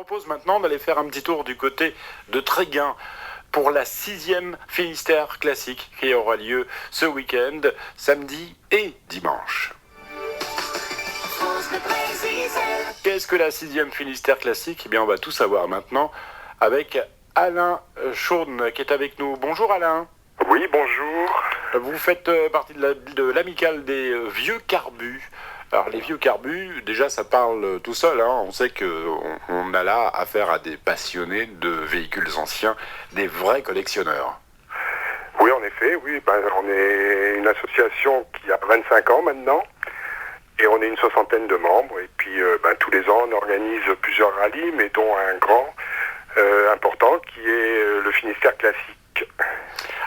propose maintenant d'aller faire un petit tour du côté de Tréguin pour la 6e Finistère Classique qui aura lieu ce week-end, samedi et dimanche. Qu'est-ce que la 6e Finistère Classique? Eh bien, on va tout savoir maintenant avec Alain Chaune qui est avec nous. Bonjour Alain. Oui, bonjour. Vous faites partie de l'amicale des vieux carbus. Alors les vieux carbus, déjà ça parle tout seul, hein. On sait qu'on a là affaire à des passionnés de véhicules anciens, des vrais collectionneurs. Oui, en effet, oui. On est une association qui a 25 ans maintenant, et on est une soixantaine de membres, et puis tous les ans on organise plusieurs rallyes, mais dont un grand important qui est le Finistère Classique.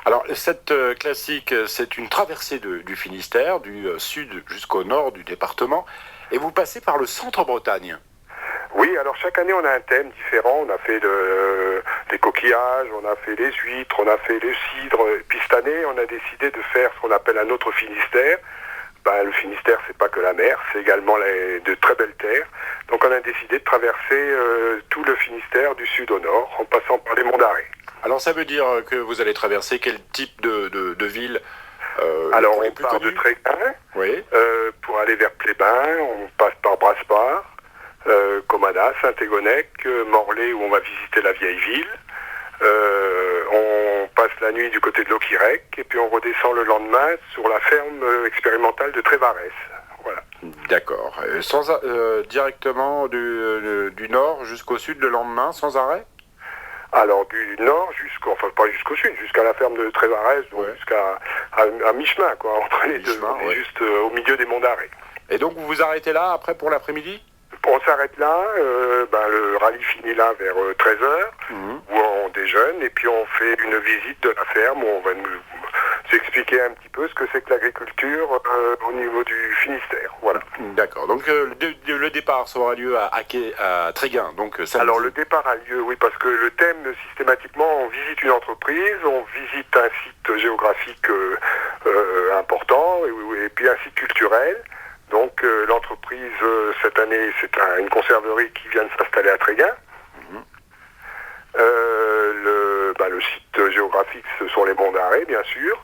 Alors cette classique, c'est une traversée du Finistère, du sud jusqu'au nord du département, et vous passez par le centre-Bretagne. Oui, alors chaque année on a un thème différent. On a fait des coquillages, on a fait les huîtres, on a fait le cidre, et puis cette année on a décidé de faire ce qu'on appelle un autre Finistère. Le Finistère, c'est pas que la mer, c'est également de très belles terres. Donc on a décidé de traverser tout le Finistère du sud au nord, en passant par les Monts d'Arrée. Alors ça veut dire que vous allez traverser quel type de ville? Alors on part de Tréguin, oui. Pour aller vers Plébin, on passe par Brasparts, Comada, Saint-Égonec, Morlaix où on va visiter la vieille ville. On passe la nuit du côté de Loquirec et puis on redescend le lendemain sur la ferme expérimentale de Trévarès. Voilà. D'accord. Directement du nord jusqu'au sud le lendemain, sans arrêt? Alors du nord pas jusqu'au sud, jusqu'à la ferme de Trévarès, donc ouais. jusqu'à mi-chemin, quoi, entre les deux, on est juste au milieu des Monts d'Arrée. Et donc vous vous arrêtez là après pour l'après-midi? On s'arrête là, le rallye finit là vers 13h, où on déjeune, et puis on fait une visite de la ferme, où on va nous expliquer un petit peu ce que c'est que l'agriculture au niveau du Finistère. Voilà. D'accord, donc le départ ça aura lieu à Tréguin, donc samedi. Alors le départ a lieu, oui, parce que le thème, systématiquement, on visite une entreprise, on visite un site géographique important, et puis un site culturel. Donc l'entreprise, cette année, c'est une conserverie qui vient de s'installer à Tréguin. Le site géographique, ce sont les Monts d'Arrée, bien sûr.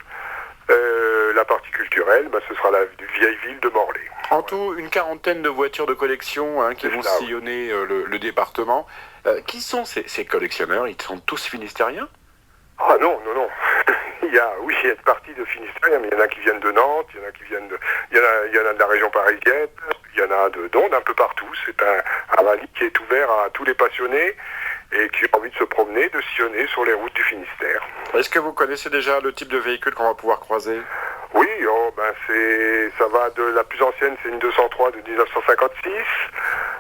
La partie culturelle, ce sera la vieille ville de Morlaix. En tout, une quarantaine de voitures de collection qui vont sillonner le département. Qui sont ces collectionneurs? Ils sont tous finistériens? Ah non. Il y a une partie de Finistère, mais il y en a qui viennent de Nantes, il y en a qui viennent il y en a de la région parisienne, il y en a d'un peu partout. C'est un rallye qui est ouvert à tous les passionnés et qui ont envie de se promener, de sillonner sur les routes du Finistère. Est-ce que vous connaissez déjà le type de véhicule qu'on va pouvoir croiser? Oui, ça va de la plus ancienne, c'est une 203 de 1956.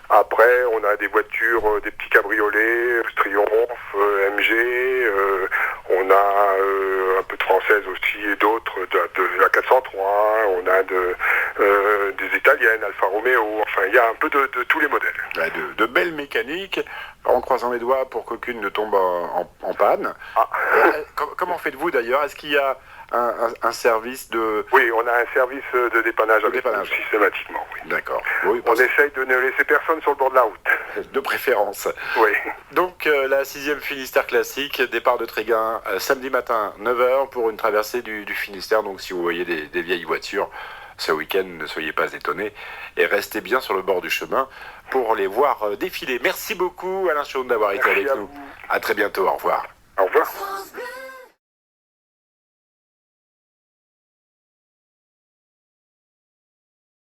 Après, on a des voitures, des petits cabriolets, Triomphe, MG, on a un peu de françaises aussi et d'autres, de la 403, on a des italiennes, Alfa Romeo, enfin il y a un peu de tous les modèles. De belles mécaniques, en croisant les doigts pour qu'aucune ne tombe en panne. Ah. Comment faites-vous d'ailleurs? Est-ce qu'il y a un service de... Oui, on a un service de dépannage systématiquement. Oui. D'accord. Oui, on essaye de ne laisser personne sur le bord de la route. De préférence. Oui. Donc la 6e Finistère Classique, départ de Tréguin, samedi matin 9h pour une traversée du Finistère. Donc si vous voyez des vieilles voitures ce week-end, ne soyez pas étonnés et restez bien sur le bord du chemin pour les voir défiler. Merci beaucoup Alain Chaune d'avoir été avec nous. À très bientôt, au revoir. Au revoir.